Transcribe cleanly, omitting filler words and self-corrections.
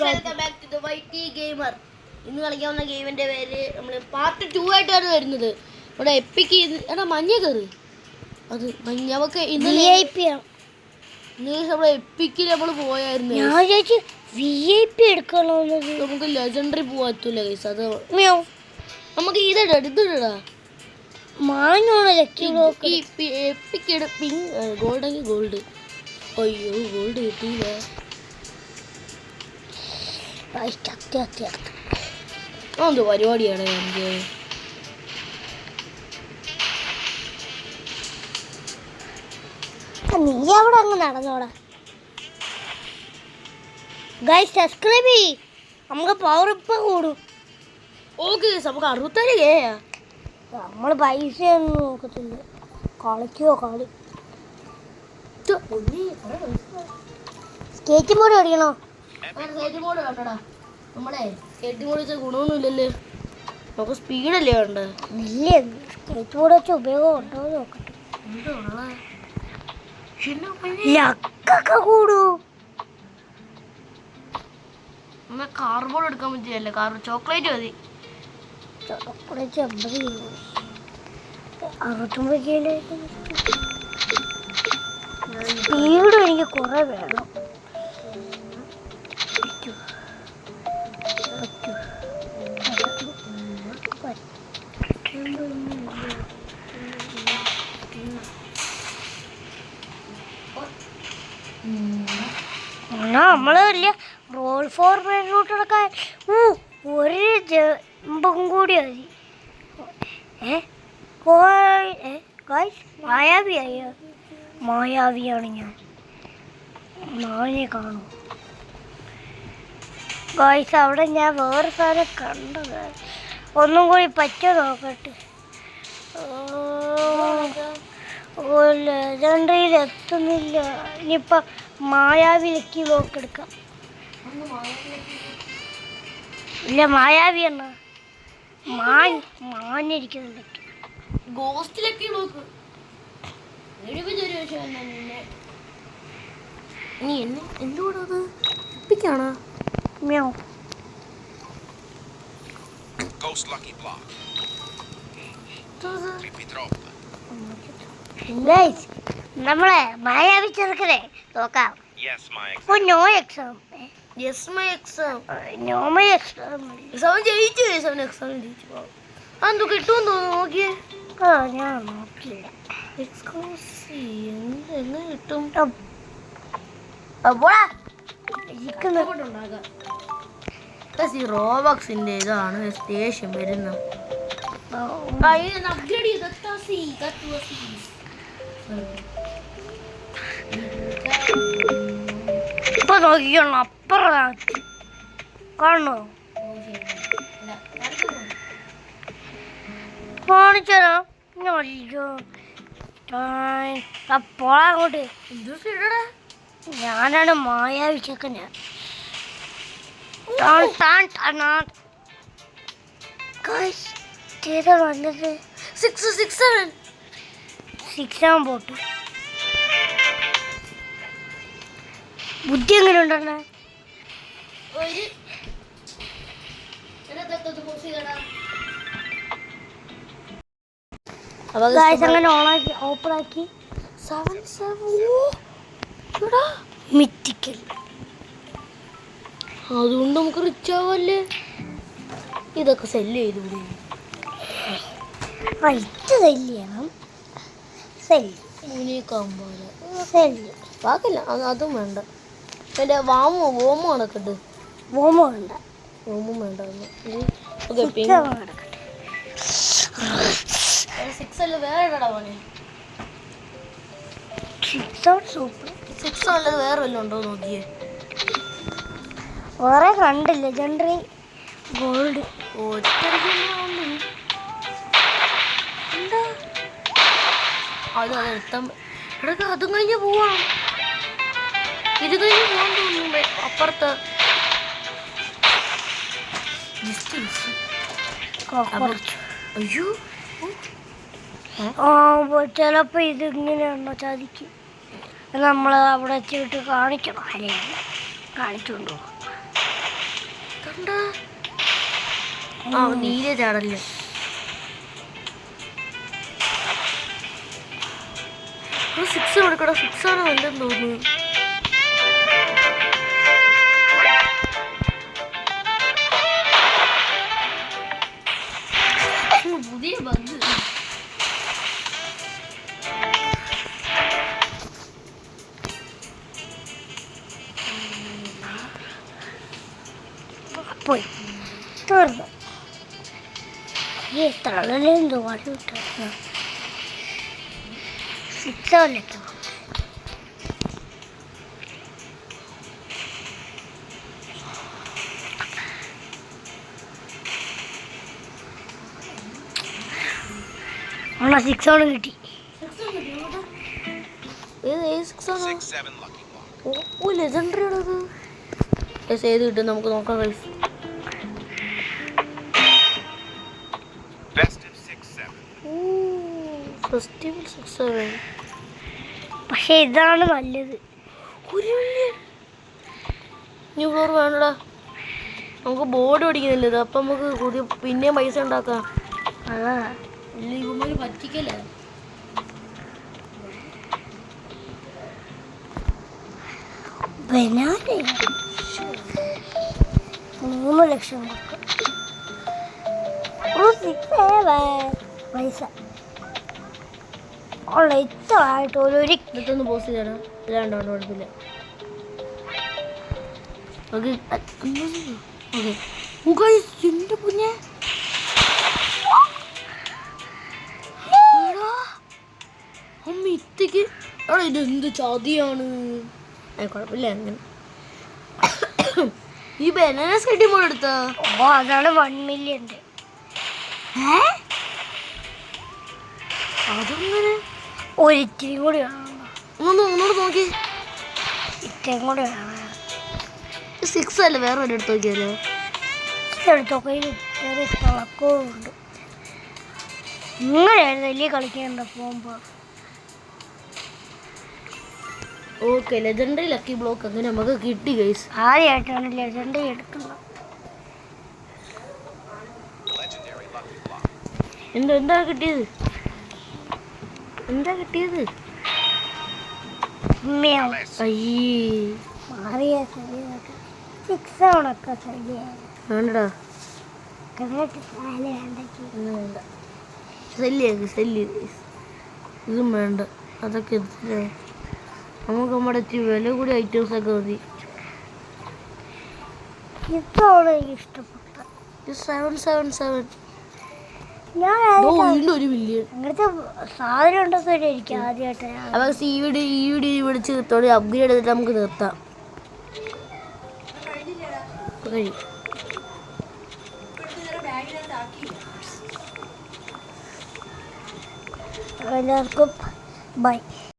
Welcome back to the Whitey gamer. ഇന്ന് കളിക്കാവുന്ന ഗെയിമിന്റെ പേര് നമ്മൾ പാർട്ട് 2 ആയിട്ടാണ് വരുന്നത്. ഇവിടെ എപ്പിക്ക് എടാ മഞ്ഞ കയറി അത് നമുക്ക് ഇന്ന് നമ്മൾ എപ്പിക്കിൽ നമ്മൾ പോയായിരുന്നു. നമുക്ക് ലെജൻഡറി പോവാത്തൂല ഗൈസ്. അത് നമുക്ക് ഇതിടാ ഗോൾഡ് ഗോൾഡ്. അയ്യോ ഗോൾഡ് കിട്ടിയില്ല. എന്ത് പരിപാടിയാണ് എനിക്ക്. നീ അവിടെ അങ്ങ് നടന്നോടാ. ഗൈസ് സബ്സ്ക്രൈബ് ചെയ്യ്, നമുക്ക് പവർ ഇപ്പം കൂടും. ഓക്കെ നമുക്ക് 67 നമ്മൾ പൈസ ഒന്നും നോക്കത്തില്ല. കളിക്കുവോ കളി. സ്കേറ്റ് ബോർഡ് ഓടിക്കണോ? സ്കേറ്റ് ബോർഡ് വേണ്ടടാ. നമ്മളെ സ്കേറ്റ് ബോർഡ് വെച്ചാൽ ഗുണമൊന്നുമില്ലല്ലേ. നമുക്ക് സ്പീഡല്ലേ വേണ്ട. ഇല്ല സ്കേറ്റ് ബോർഡ് വെച്ച ഉപയോഗം ഉണ്ടോ നോക്കട്ടെ. ലക്കൊക്കെ കൂടൂ. നമ്മൾ കാർബോർഡ് എടുക്കാൻ പറ്റിയല്ലേ. ചോക്ലേറ്റ് മതി. Chocolate 50 69 kilo. സ്പീഡ് എനിക്ക് കുറെ വേണം. നമ്മള് വലിയ റോൾ ഫോർമേറ്റിലോട്ടെടുക്കാൻ ഒരു ജമ്പും കൂടി മതി. മായാവിയാണ് ഞാൻ. മാവിനെ കാണും ഗായ്സ്. അവിടെ ഞാൻ വേറെ സാധനം കണ്ടത്. ഒന്നും കൂടി പറ്റുമോ നോക്കട്ടെ. ലെജൻഡറിയിൽ എത്തുന്നില്ല. ഇനിയിപ്പം മായാവിലേക്ക് നോക്കെടുക്കാം. ഇല്ല മായാവി എന്നാ മാഞ്ഞിരിക്കുന്നുണ്ട്. ഗോസ്റ്റിലൊക്കെ നോക്ക്. നീ എന്നെ എന്തുകൂടെ അത് എപ്പിക്കാണോ? മ്യാവ്. നമ്മളെ മായാവി ചെറുക്കനെ നോക്കാം. No exam. ജയിച്ചു. എക്സാം ജയിച്ചു. അതെന്തോ കിട്ടുമെന്ന് തോന്നുന്നു. നോക്കിയേ. ഞാൻ നോക്കിയില്ല. എങ്ങനെ കിട്ടും? റോബക്സിന്റെ ഇതാണ് സ്റ്റേഷൻ വരുന്നത്. ഇപ്പൊ നോക്കിക്കോളണം. അപ്പുറം കാണണോ? കാണിച്ചോ. പോളാ അങ്ങോട്ട്. ഞാനാണ് മായാവി ചെക്കന. നല്ലത് 6 പോട്ട്. ബുദ്ധി എങ്ങനെ ഉണ്ടെണ്ണ? അങ്ങനെ ഓണാക്കി ഓപ്പൺ ആക്കി. മിത്തിക്കൽ. അതുകൊണ്ട് നമുക്ക് റിച്ച് ആവല്ലേ. ഇതൊക്കെ സെല്ല് ചെയ്തൂടെ? സെല്ലിയണം. ബാക്കില്ല അതും വേണ്ട. എൻ്റെ വോമോ നടക്കട്ടെ. വോമോ വേണ്ട. വോമും വേണ്ട. 6 അല്ല വേറെ ഇടടാ പണി. 6 അല്ലത് വേറെ വല്ലതും ഉണ്ടോ നോക്കിയേ. വേറെ കണ്ടില്ല. ലെജൻഡറി ഗോൾഡ് അതും കഴിഞ്ഞ് പോവാം. ഇത് കഴിഞ്ഞ് പോകാൻ തോന്നുന്നു. അപ്പുറത്ത് അയ്യോ ചിലപ്പോ ഇതിങ്ങനെയാണോ ചതിക്കും. നമ്മൾ അവിടെ വെച്ചിട്ട് കാണിക്കണം. അല്ലേ കാണിച്ചുകൊണ്ടു. കണ്ടാ? ആ നീല ചാടല്ലേ. സിക്സ് കൊടുക്കടാ. സിക്സ് ആണ് വല്ലെന്ന് തോന്നുന്നു. പുതിയ ബഗ്. പോയി തീർന്നു. ഈ തളലെന്തോ വഴി വിട്ടു സിക്സോലേക്ക് നമ്മളെ സിക്സോണും കിട്ടി. ഓ ലെജൻഡറി ആണത്. ഏത് കിട്ടും നമുക്ക് നോക്കാം ഗൈസ്. പക്ഷെ ഇതാണ് നല്ലത്. ന്യൂ ഫ്ലോർ വേണടാ. നമുക്ക് ബോർഡ് മേടിക്കുന്നില്ല ഇത്. അപ്പം നമുക്ക് പുതിയ പിന്നെയും പൈസ ഉണ്ടാക്കാം. ഇവന്മാര് പറ്റിക്കല്ല. ബനാന 3 ലക്ഷം പൈസ ഉള്ള ഇത്രയായിട്ട് ഒരു ഇതൊന്ന് പോസ്റ്റ് ചെയ്യണം. ഇല്ലാണ്ടോ കുഴപ്പമില്ല. എന്റെ കുഞ്ഞെ അമ്മ ഇത്തേക്ക് ഇതെന്ത് ചതിയാണ്. കുഴപ്പമില്ല. അങ്ങനെ ഈ ബനാനസ് കിട്ടിയപ്പോൾ എടുത്ത അതാണ് 1 മില്യൺ. അതങ്ങനെ ഒരിത്തിരി കൂടി വേണം. ഒന്നോട് നോക്കി. ഇത്രയും കൂടി വേണം. 6 അല്ലേ? വേറെ ഒരു എടുത്ത് നോക്കിയാലോ? എടുത്തൊക്കെ ചെറിയ തിളക്കവും ഉണ്ട്. ഇങ്ങനെയായിരുന്നു വലിയ കളിക്കേണ്ട പോകുമ്പോൾ. ഓക്കെ ലെജൻഡറി ലക്കി ബ്ലോക്ക് അങ്ങനെ നമുക്ക് കിട്ടി ഗൈസ്. ആദ്യമായിട്ടാണ് ലെജൻഡറി എടുക്കുന്നത്. എന്താ കിട്ടിയത്? എന്താ കിട്ടിയത്? മാറിയ സിക്സോണൊക്കെ വേണ്ടടാ. സെല്ല് ഇതും വേണ്ട. അതൊക്കെ എടുത്തില്ലേ. നമുക്ക് നമ്മുടെ വില കൂടി ഐറ്റംസ് ഒക്കെ മതി. ഇതാണ് എനിക്ക് ഇഷ്ടപ്പെട്ടത്. 777 ഞാൻ വീണ്ടും 1 മില്യൺ. അങ്ങനത്തെ സാധനം ഉണ്ടൊക്കെ എനിക്ക് ആദ്യമായിട്ട്. അപ്പൊ ഈ വീഡിയോ വിളിച്ച് അപ്ഗ്രേഡ് ചെയ്തിട്ട് നമുക്ക് നിർത്താം. എല്ലാവർക്കും ബൈ.